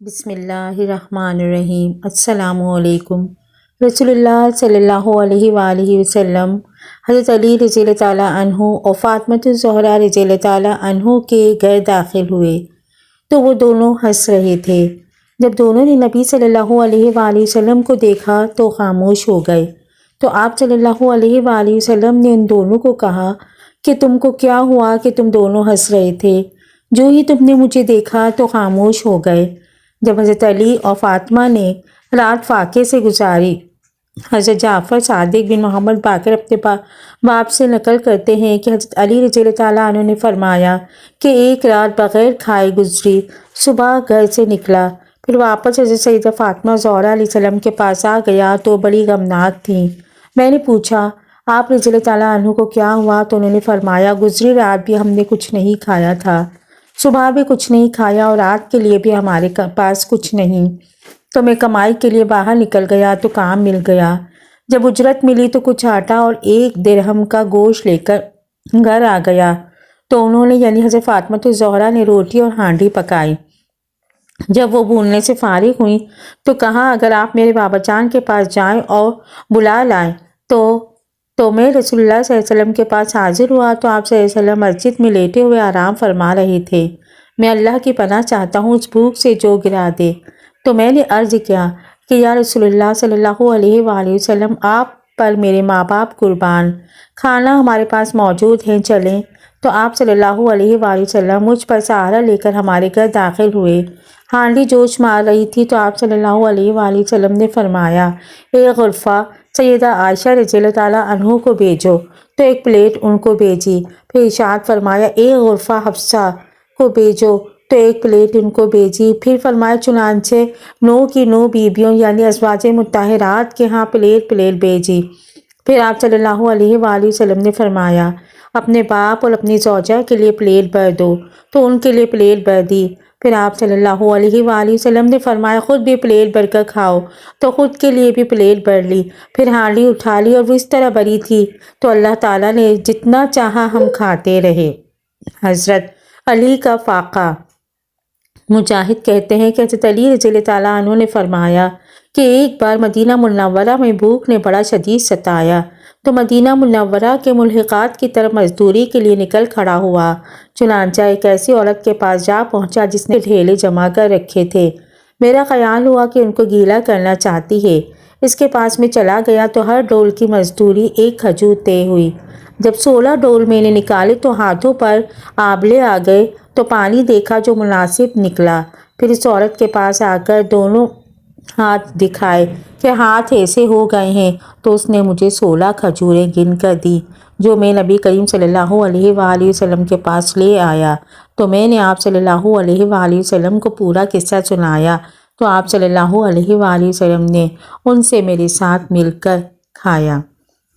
بسم اللہ الرحمن الرحیم۔ السلام علیکم۔ رسول اللہ صلی اللہ علیہ وآلہ وسلم حضرت علی رضی اللہ تعالیٰ عنہ اور فاطمۃ الزہرا رضی اللہ تعالیٰ عنہ کے گھر داخل ہوئے تو وہ دونوں ہنس رہے تھے۔ جب دونوں نے نبی صلی اللہ علیہ وآلہ وسلم کو دیکھا تو خاموش ہو گئے، تو آپ صلی اللہ علیہ وآلہ وسلم نے ان دونوں کو کہا کہ تم کو کیا ہوا کہ تم دونوں ہنس رہے تھے؟ جو ہی تم نے مجھے دیکھا تو خاموش ہو گئے۔ جب حضرت علی اور فاطمہ نے رات فاقے سے گزاری، حضرت جعفر صادق بن محمد باقر اپنے باپ سے نقل کرتے ہیں کہ حضرت علی رضی اللہ تعالیٰ عنہ نے فرمایا کہ ایک رات بغیر کھائے گزری، صبح گھر سے نکلا، پھر واپس حضرت سیدہ فاطمہ زہرا علیہ السلام کے پاس آ گیا تو بڑی غمناک تھیں۔ میں نے پوچھا آپ رضی اللہ تعالیٰ عنہ کو کیا ہوا؟ تو انہوں نے فرمایا گزری رات بھی ہم نے کچھ نہیں کھایا تھا، صبح بھی کچھ نہیں کھایا اور رات کے لیے بھی ہمارے پاس کچھ نہیں، تو میں کمائی کے لیے باہر نکل گیا تو کام مل گیا، جب اجرت ملی تو کچھ آٹا اور 1 درہم کا گوشت لے کر گھر آ گیا، تو انہوں نے یعنی حضرت فاطمۃ الزہرا نے روٹی اور ہانڈی پکائی۔ جب وہ بھوننے سے فارغ ہوئیں تو کہا اگر آپ میرے بابا جان کے پاس جائیں اور بلا لائیں تو میں رسول اللہ صلی اللہ علیہ وسلم کے پاس حاضر ہوا تو آپ صلی اللہ علیہ وسلم مسجد میں لیٹے ہوئے آرام فرما رہے تھے۔ میں اللہ کی پناہ چاہتا ہوں اس بھوک سے جو گرا دے۔ تو میں نے عرض کیا کہ یا رسول اللہ صلی اللہ علیہ وآلہ وسلم آپ پر میرے ماں باپ قربان، کھانا ہمارے پاس موجود ہے، چلیں۔ تو آپ صلی اللہ علیہ وآلہ وسلم مجھ پر سہارا لے کر ہمارے گھر داخل ہوئے۔ ہانڈی جوش مار رہی تھی تو آپ صلی اللہ علیہ وآلہ وسلم نے فرمایا ایک غرفہ سیدہ عائشہ رضی اللہ تعالیٰ عنہ کو بھیجو، تو 1 پلیٹ ان کو بھیجی۔ پھر ارشاد فرمایا ایک غرفہ حفصہ کو بھیجو، تو 1 پلیٹ ان کو بھیجی۔ پھر فرمایا چنانچہ 9 کی 9 بیبیوں یعنی ازواج مطہرات کے ہاں پلیٹ پلیٹ بھیجی۔ پھر آپ صلی اللہ علیہ وآلہ وسلم نے فرمایا اپنے باپ اور اپنی زوجہ کے لیے پلیٹ بھر دو، تو ان کے لیے پلیٹ بھر دی۔ پھر آپ صلی اللہ علیہ وآلہ وسلم نے فرمایا خود بھی پلیٹ بھر کر کھاؤ، تو خود کے لیے بھی پلیٹ بھر لی۔ پھر ہانڈی اٹھا لی اور وہ اس طرح بھری تھی تو اللہ تعالیٰ نے جتنا چاہا ہم کھاتے رہے۔ حضرت علی کا فاقہ۔ مجاہد کہتے ہیں کہ حضرت علی رضی اللہ تعالیٰ عنہ نے فرمایا کہ ایک بار مدینہ منورہ میں بھوک نے بڑا شدید ستایا، تو مدینہ منورہ کے ملحقات کی طرف مزدوری کے لیے نکل کھڑا ہوا، چنانچہ ایک ایسی عورت کے پاس جا پہنچا جس نے ڈھیلے جمع کر رکھے تھے۔ میرا خیال ہوا کہ ان کو گیلا کرنا چاہتی ہے، اس کے پاس میں چلا گیا تو ہر ڈول کی مزدوری 1 کھجور طے ہوئی۔ جب 16 ڈول میں نے نکالے تو ہاتھوں پر آبلے آ گئے، تو پانی دیکھا جو مناسب نکلا۔ پھر اس عورت کے پاس آ کر دونوں ہاتھ دکھائے کہ ہاتھ ایسے ہو گئے ہیں، تو اس نے مجھے 16 کھجوریں گن کر دی جو میں نبی کریم صلی اللہ علیہ وآلہ وسلم کے پاس لے آیا۔ تو میں نے آپ صلی اللہ علیہ وآلہ وسلم کو پورا قصہ سنایا تو آپ صلی اللہ علیہ وآلہ وسلم نے ان سے میرے ساتھ مل کر کھایا۔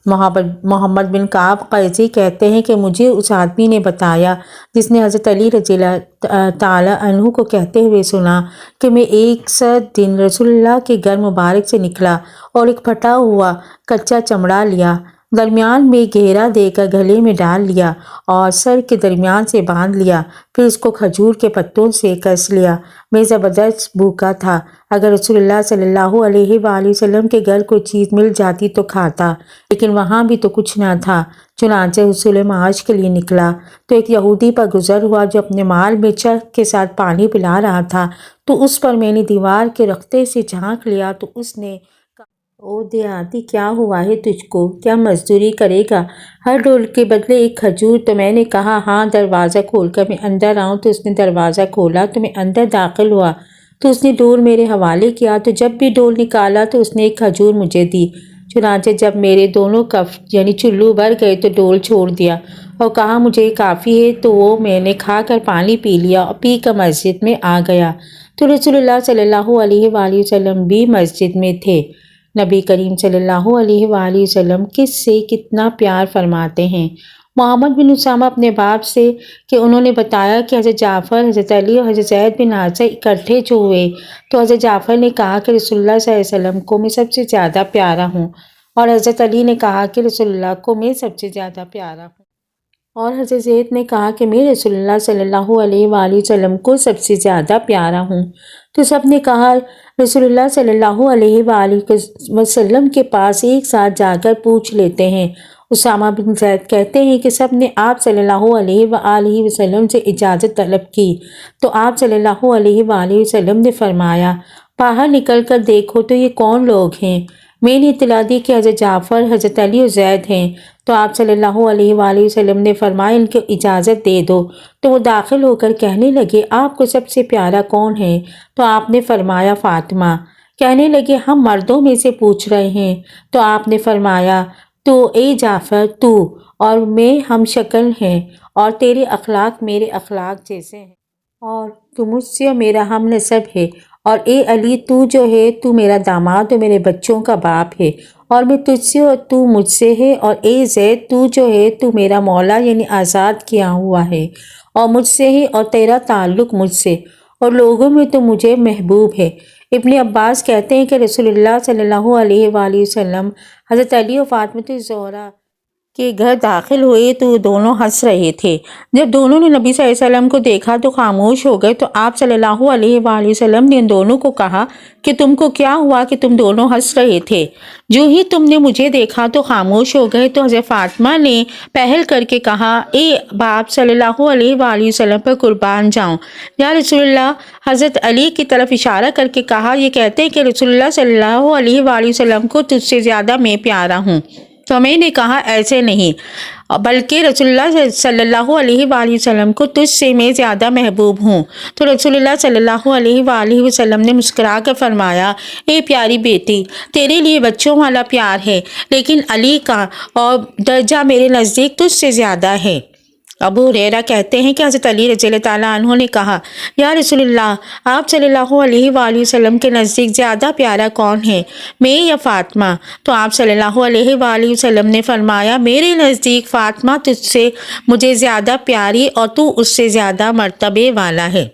محمد بن کعب قیسی کہتے ہیں کہ مجھے اس آدمی نے بتایا جس نے حضرت علی رضی اللہ تعالیٰ عنہ کو کہتے ہوئے سنا کہ میں ایک دن رسول اللہ کے گھر مبارک سے نکلا اور ایک پھٹا ہوا کچا چمڑا لیا، درمیان میں گھیرا دے کر گلے میں ڈال لیا اور سر کے درمیان سے باندھ لیا، پھر اس کو کھجور کے پتوں سے کس لیا۔ میں زبردست بھوکا تھا، اگر رسول اللہ صلی اللہ علیہ وآلہ وسلم کے گھر کوئی چیز مل جاتی تو کھاتا، لیکن وہاں بھی تو کچھ نہ تھا، چنانچہ حصول معاش کے لیے نکلا تو ایک یہودی پر گزر ہوا جو اپنے مال میں چرخ کے ساتھ پانی پلا رہا تھا، تو اس پر میں نے دیوار کے رختے سے جھانک لیا تو اس نے او دیہاتی کیا ہوا ہے تجھ کو؟ کیا مزدوری کرے گا؟ ہر ڈول کے بدلے 1 کھجور۔ تو میں نے کہا ہاں، دروازہ کھول کر میں اندر آؤں؟ تو اس نے دروازہ کھولا تو میں اندر داخل ہوا تو اس نے ڈول میرے حوالے کیا، تو جب بھی ڈول نکالا تو اس نے 1 کھجور مجھے دی، چنانچہ جب میرے دونوں کف یعنی چلو بھر گئے تو ڈول چھوڑ دیا اور کہا مجھے کافی ہے، تو وہ میں نے کھا کر پانی پی لیا اور پی کر مسجد میں آ گیا تو رسول اللہ صلی اللہ علیہ وآلہ وسلم بھی مسجد میں تھے۔ نبی کریم صلی اللہ علیہ وآلہ وسلم کس سے کتنا پیار فرماتے ہیں۔ محمد بن اسامہ اپنے باپ سے کہ انہوں نے بتایا کہ حضرت جعفر، حضرت علی اور حضرت زید بن حارثہ اکٹھے جو ہوئے تو حضرت جعفر نے کہا کہ رسول اللہ صلی اللہ علیہ وسلم کو میں سب سے زیادہ پیارا ہوں، اور حضرت علی نے کہا کہ رسول اللہ کو میں سب سے زیادہ پیارا ہوں۔ اور حضرت زید نے کہا کہ میں رسول اللہ صلی اللہ علیہ وآلہ وسلم کو سب سے زیادہ پیارا ہوں۔ تو سب نے کہا رسول اللہ صلی اللہ علیہ وآلہ وسلم کے پاس ایک ساتھ جا کر پوچھ لیتے ہیں۔ اسامہ بن زید کہتے ہیں کہ سب نے آپ صلی اللہ علیہ وآلہ وسلم سے اجازت طلب کی تو آپ صلی اللہ علیہ وآلہ وسلم نے فرمایا باہر نکل کر دیکھو تو یہ کون لوگ ہیں؟ میں نے اطلاع دی کہ حضرت جعفر، حضرت علی اور زید ہیں۔ تو آپ صلی اللہ علیہ وآلہ وسلم نے فرمایا ان کو اجازت دے دو۔ تو وہ داخل ہو کر کہنے لگے آپ کو سب سے پیارا کون ہے؟ تو آپ نے فرمایا فاطمہ۔ کہنے لگے ہم مردوں میں سے پوچھ رہے ہیں۔ تو آپ نے فرمایا تو اے جعفر تو اور میں ہم شکل ہیں اور تیرے اخلاق میرے اخلاق جیسے ہیں اور تو مجھ سے میرا ہم نسب ہے، اور اے علی تو جو ہے تو میرا داماد اور میرے بچوں کا باپ ہے، اور میں تجھ سے اور تو مجھ سے ہے، اور اے زید تو جو ہے تو میرا مولا یعنی آزاد کیا ہوا ہے اور مجھ سے ہے، اور تیرا تعلق مجھ سے اور لوگوں میں تو مجھے محبوب ہے۔ ابن عباس کہتے ہیں کہ رسول اللہ صلی اللہ علیہ وآلہ وسلم حضرت علی و فاطمہ الزہرا کے گھر داخل ہوئے تو وہ دونوں ہنس رہے تھے۔ جب دونوں نے نبی صلی اللہ علیہ وسلم کو دیکھا تو خاموش ہو گئے، تو آپ صلی اللہ علیہ وآلہ وسلم نے ان دونوں کو کہا کہ تم کو کیا ہوا کہ تم دونوں ہنس رہے تھے؟ جو ہی تم نے مجھے دیکھا تو خاموش ہو گئے۔ تو حضرت فاطمہ نے پہل کر کے کہا اے باپ صلی اللہ علیہ وآلہ وسلم پر قربان جاؤں یا رسول اللہ۔ حضرت علی کی طرف اشارہ کر کے کہا یہ کہتے ہیں کہ رسول اللہ صلی اللہ علیہ وآلہ وسلم کو تجھ سے زیادہ میں پیارا ہوں۔ تو میں نے کہا ایسے نہیں، بلکہ رسول اللہ صلی اللہ علیہ وآلہ وسلم کو تجھ سے میں زیادہ محبوب ہوں۔ تو رسول اللہ صلی اللہ علیہ وآلہ وسلم نے مسکرا کر فرمایا اے پیاری بیٹی، تیرے لیے بچوں والا پیار ہے، لیکن علی کا اور درجہ میرے نزدیک تجھ سے زیادہ ہے۔ ابو ہریرہ کہتے ہیں کہ حضرت علی رضی اللہ تعالیٰ عنہ نے کہا یا رسول اللہ، آپ صلی اللہ علیہ وآلہ وسلم کے نزدیک زیادہ پیارا کون ہے، میں یا فاطمہ؟ تو آپ صلی اللہ علیہ وآلہ وسلم نے فرمایا میرے نزدیک فاطمہ تجھ سے مجھے زیادہ پیاری اور تو اس سے زیادہ مرتبے والا ہے۔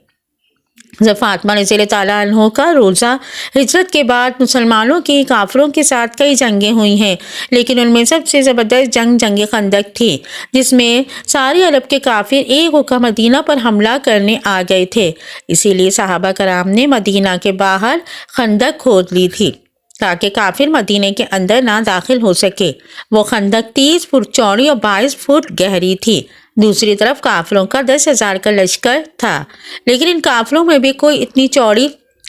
حضرت فاطمہ رضی اللہ تعالیٰ عنہ کا روزہ ہجرت کے بعد مسلمانوں کی کافروں کے ساتھ کئی جنگیں ہوئی ہیں، لیکن ان میں سب سے زبردست جنگ خندق تھی، جس میں سارے عرب کے کافر ایک ہو کر مدینہ پر حملہ کرنے آ گئے تھے۔ اسی لیے صحابہ کرام نے مدینہ کے باہر خندق کھود لی تھی تاکہ کافر مدینے کے اندر نہ داخل ہو سکے۔ وہ خندق 30 فٹ چوڑی اور 22 فٹ گہری تھی۔ دوسری طرف کافروں کا 10,000 کا لشکر تھا، لیکن ان کافروں میں بھی کوئی اتنی چوڑی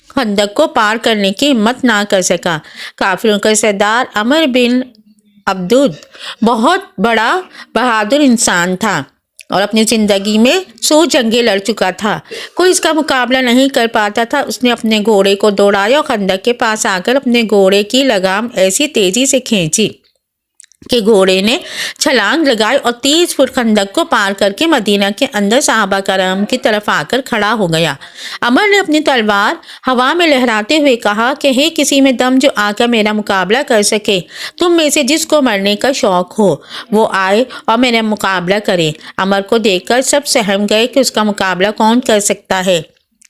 خندق کو پار کرنے کی ہمت نہ کر سکا۔ کافروں کا سردار عمر بن عبدود بہت بڑا بہادر انسان تھا اور اپنی زندگی میں 100 جنگیں لڑ چکا تھا، کوئی اس کا مقابلہ نہیں کر پاتا تھا۔ اس نے اپنے گھوڑے کو دوڑایا اور خندق کے پاس آ کر اپنے گھوڑے کی لگام ایسی تیزی سے کھینچی کہ گھوڑے نے چھلانگ لگائی اور 30 فٹ خندق کو پار کر کے مدینہ کے اندر صحابہ کرام کی طرف آ کر کھڑا ہو گیا۔ عمر نے اپنی تلوار ہوا میں لہراتے ہوئے کہا کہ ہے کسی میں دم جو آ کر میرا مقابلہ کر سکے، تم میں سے جس کو مرنے کا شوق ہو وہ آئے اور میرا مقابلہ کرے۔ عمر کو دیکھ کر سب سہم گئے کہ اس کا مقابلہ کون کر سکتا ہے۔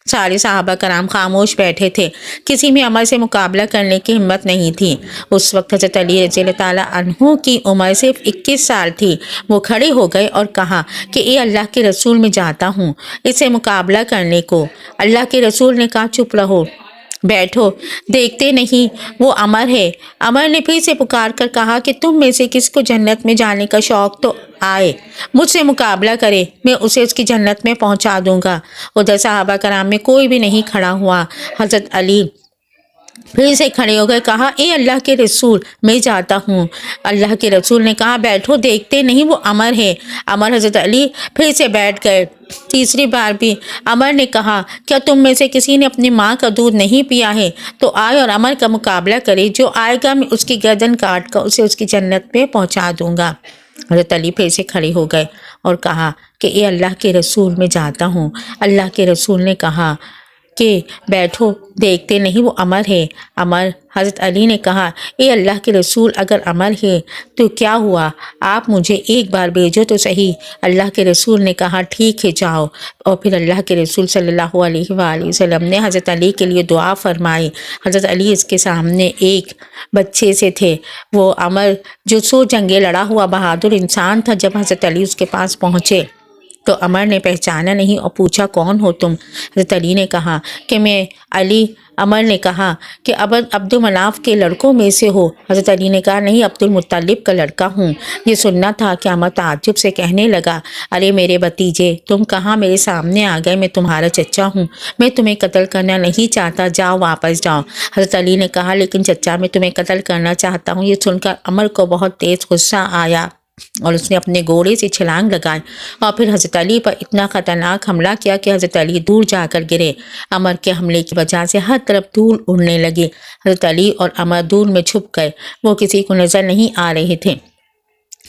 سارے صحابہ کرام خاموش بیٹھے تھے، کسی میں عمر سے مقابلہ کرنے کی ہمت نہیں تھی۔ اس وقت حضرت علی رضی اللہ تعالیٰ عنہ کی عمر صرف 21 سال تھی۔ وہ کھڑے ہو گئے اور کہا کہ اے اللہ کے رسول میں جاتا ہوں اس سے مقابلہ کرنے کو۔ اللہ کے رسول نے کہا چپ رہو، بیٹھو، دیکھتے نہیں وہ عمر ہے۔ عمر نے پھر سے پکار کر کہا کہ تم میں سے کس کو جنت میں جانے کا شوق تو آئے مجھ سے مقابلہ کرے، میں اسے اس کی جنت میں پہنچا دوں گا۔ ادھر صحابہ کرام میں کوئی بھی نہیں کھڑا ہوا۔ حضرت علی پھر سے کھڑے ہو گئے، کہا اے اللہ کے رسول میں جاتا ہوں۔ اللہ کے رسول نے کہا بیٹھو، دیکھتے نہیں وہ عمر ہے۔ عمر حضرت علی پھر سے بیٹھ گئے۔ تیسری بار بھی عمر نے کہا کیا تم میں سے کسی نے اپنی ماں کا دودھ نہیں پیا ہے؟ تو آئے اور عمر کا مقابلہ کرے، جو آئے گا میں اس کی گردن کاٹ کر اسے اس کی جنت میں پہنچا دوں گا۔ حضرت علی پھر سے کھڑے ہو گئے اور کہا کہ اے اللہ کے رسول میں جاتا ہوں۔ اللہ کے رسول نے کہا کہ بیٹھو، دیکھتے نہیں وہ امر ہے۔ امر حضرت علی نے کہا اے اللہ کے رسول، اگر امر ہے تو کیا ہوا، آپ مجھے ایک بار بھیجو تو صحیح۔ اللہ کے رسول نے کہا ٹھیک ہے جاؤ، اور پھر اللہ کے رسول صلی اللہ علیہ وآلہ وسلم نے حضرت علی کے لیے دعا فرمائی۔ حضرت علی اس کے سامنے ایک بچے سے تھے، وہ امر جو 100 جنگیں لڑا ہوا بہادر انسان تھا۔ جب حضرت علی اس کے پاس پہنچے تو امر نے پہچانا نہیں اور پوچھا کون ہو تم؟ حضرت علی نے کہا کہ میں علی۔ امر نے کہا کہ عبد مناف کے لڑکوں میں سے ہو؟ حضرت علی نے کہا نہیں، عبد المطلب کا لڑکا ہوں۔ یہ سننا تھا کہ امر تعجب سے کہنے لگا ارے میرے بھتیجے، تم کہاں میرے سامنے آ گئے؟ میں تمہارا چچا ہوں، میں تمہیں قتل کرنا نہیں چاہتا، جاؤ واپس جاؤ۔ حضرت علی نے کہا لیکن چچا میں تمہیں قتل کرنا چاہتا ہوں۔ یہ سن کر امر کو بہت تیز غصہ آیا اور اس نے اپنے گھوڑے سے چھلانگ لگائی اور پھر حضرت علی پر اتنا خطرناک حملہ کیا کہ حضرت علی دور جا کر گرے۔ امر کے حملے کی وجہ سے ہر طرف دھول اڑنے لگی۔ حضرت علی اور امر دھول میں چھپ گئے، وہ کسی کو نظر نہیں آ رہے تھے۔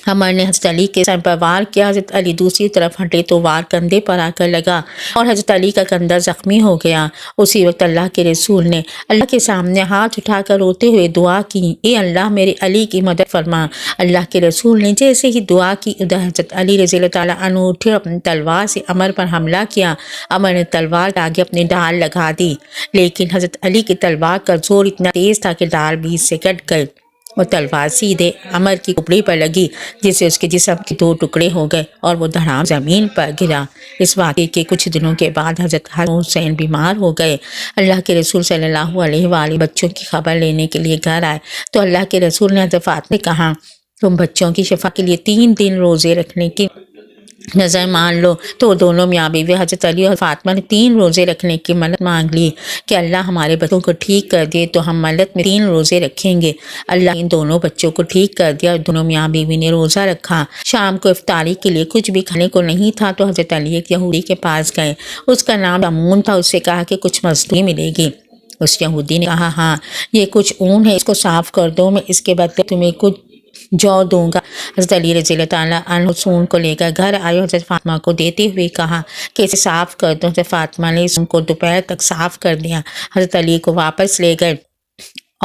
امر نے حضرت علی کے سر پر وار کیا، حضرت علی دوسری طرف ہٹے تو وار کندھے پر آ کر لگا اور حضرت علی کا کندھا زخمی ہو گیا۔ اسی وقت اللہ کے رسول نے اللہ کے سامنے ہاتھ اٹھا کر روتے ہوئے دعا کی اے اللہ میرے علی کی مدد فرما۔ اللہ کے رسول نے جیسے ہی دعا کی ادھر حضرت علی رضی اللہ تعالیٰ عنہ اٹھے اور اپنی تلوار سے امر پر حملہ کیا۔ امر نے تلوار کے آگے اپنی ڈال لگا دی، لیکن حضرت علی کی تلوار کا زور اتنا تیز تھا کہ ڈال بیچ سے کٹ گئی اور تلوار سیدھے امر کی کھوپڑی پر لگی، جس سے اس کے جسم کے 2 ٹکڑے ہو گئے اور وہ دھڑام زمین پر گرا۔ اس واقعے کے کچھ دنوں کے بعد حضرت حسین بیمار ہو گئے۔ اللہ کے رسول صلی اللہ علیہ وآلہ بچوں کی خبر لینے کے لیے گھر آئے تو اللہ کے رسول نے حضرت فاطمہ سے کہا تم بچوں کی شفا کے لیے 3 دن روزے رکھنے کی نظر مان لو۔ تو دونوں میاں بیوی حضرت علی اور فاطمہ نے 3 روزے رکھنے کی منت مانگ لی کہ اللہ ہمارے بچوں کو ٹھیک کر دے تو ہم منت میں 3 روزے رکھیں گے۔ اللہ ان دونوں بچوں کو ٹھیک کر دیا اور دونوں میاں بیوی نے روزہ رکھا۔ شام کو افطاری کے لیے کچھ بھی کھانے کو نہیں تھا تو حضرت علی ایک یہودی کے پاس گئے، اس کا نام امون تھا۔ اس سے کہا کہ کچھ مزدوری ملے گی۔ اس یہودی نے کہا ہاں یہ کچھ اون ہے، اس کو صاف کر دو، میں اس کے بدلے تمہیں کچھ جو دوں گا۔ حضرت علی رضی اللہ تعالیٰ عنہ سون کو لے کر گھر آئے، حضرت فاطمہ کو دیتے ہوئے کہا کہ اسے صاف کر دو۔ حضرت فاطمہ نے اس کو دوپہر تک صاف کر دیا۔ حضرت علی کو واپس لے گئے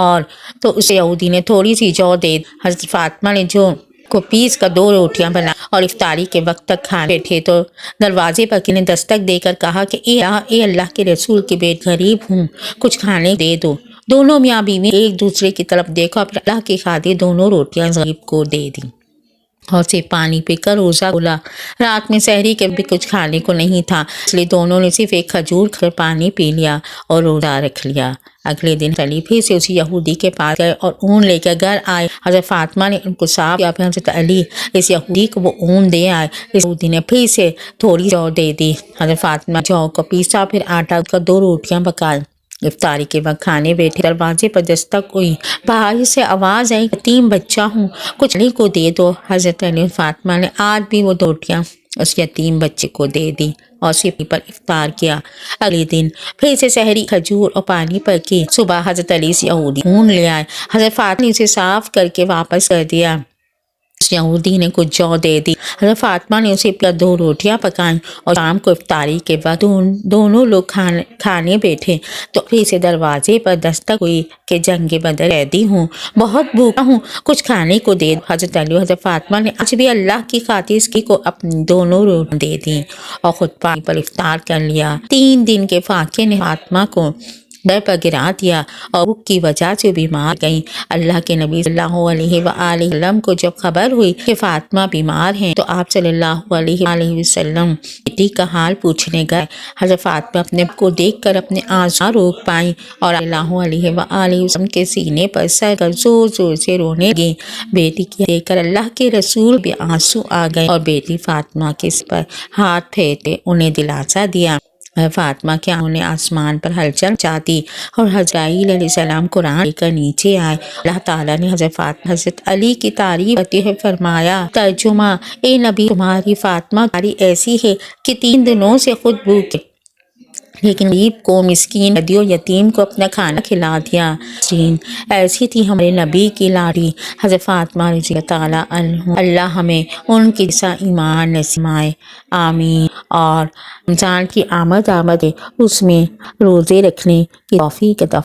اور تو اس یہودی نے تھوڑی سی جو دے دی۔ حضرت فاطمہ نے جو کو پیس کر 2 روٹیاں بنا اور افطاری کے وقت تک کھانے بیٹھے تو دروازے پر کسی نے دستک دے کر کہا کہ اے اللہ کے رسول کی بیٹی غریب ہوں، کچھ کھانے دے دو۔ دونوں میاں بیوی ایک دوسرے کی طرف دیکھا اور پھر اللہ کی خاطر دونوں روٹیاں غریب کو دے دیں اور سے پانی پی کر روزہ کھولا۔ رات میں سحری کے بھی کچھ کھانے کو نہیں تھا، اس لیے دونوں نے صرف ایک کھجور کھا کر پانی پی لیا اور روزہ رکھ لیا۔ اگلے دن علی پھر سے اسی یہودی کے پاس گئے اور اون لے کر گھر آئے۔ حضرت فاطمہ نے ان کو صاف کیا، پھر حضرت علی اس یہودی کو وہ اون دے آئے۔ اس یہودی نے پھر سے تھوڑی جو دے دی۔ حضرت فاطمہ جو کو پیسا، پھر آٹا کا 2 روٹیاں پکائی۔ افطاری کے وقت کھانے بیٹھے، دروازے پر دستک ہوئی، باہر سے آواز آئی یتیم بچہ ہوں، کچھ علی کو دے دو۔ حضرت علی فاطمہ نے آج بھی وہ 2 روٹیاں اس یتیم بچے کو دے دی اور سپی پر افطار کیا۔ اگلے دن پھر سے سحری کھجور اور پانی پر کی۔ صبح حضرت علی سے یہودی اون لے آئے، حضرت فاطمہ نے اسے صاف کر کے واپس کر دیا۔ اس یہودی نے کچھ جو دے دی۔ حضرت فاطمہ نے اسے 2 روٹیاں پکائیں اور شام کو افطاری کے بعد دونوں لوگ کھانے بیٹھے تو پھر سے دروازے پر دستک ہوئی کہ جنگ بدر قیدی ہوں، بہت بھوکا ہوں، کچھ کھانے کو دے دو۔ حضرت علی و حضرت فاطمہ نے آج بھی اللہ کی خاطر اس کی کو اپنی 2 روٹیاں دے دیں اور خود پانی پر افطار کر لیا۔ 3 دن کے فاقے نے فاطمہ کو در پر گرا دیا اور بھوک کی وجہ سے بیمار گئیں۔ اللہ کے نبی صلی اللہ علیہ وآلہ وسلم کو جب خبر ہوئی کہ فاطمہ بیمار ہیں تو آپ صلی اللہ علیہ وآلہ وسلم بیٹی کا حال پوچھنے گئے۔ حضرت فاطمہ اپنے کو دیکھ کر اپنے آنسو روک پائیں اور اللہ علیہ وآلہ وسلم کے سینے پر سر کر زور زور سے رونے لگیں۔ بیٹی کی دیکھ کر اللہ کے رسول بھی آنسو آ گئے اور بیٹی فاطمہ کے سر پر ہاتھ پھیرتے انہیں دلاسا دیا۔ فاطمہ کے آنکھوں نے آسمان پر ہلچل مچا دی اور حضرت علیہ السلام قرآن لے کر نیچے آئے۔ اللہ تعالیٰ نے حضرت علی کی تعریف کرتے ہوئے فرمایا، ترجمہ: اے نبی، تمہاری فاطمہ کاری ایسی ہے کہ 3 دنوں سے خود بھوک لیکن غریب کو، مسکین قیدی و یتیم کو اپنا کھانا کھلا دیا۔ ایسی تھی ہمارے نبی کی لاڈلی حضرت فاطمہ رضی اللہ تعالیٰ عنہ۔ اللہ ہمیں ان کے جیسا ایمان نصیب فرمائے، آمین۔ اور رمضان کی آمد ہے اس میں روزے رکھنے کی توفیق عطا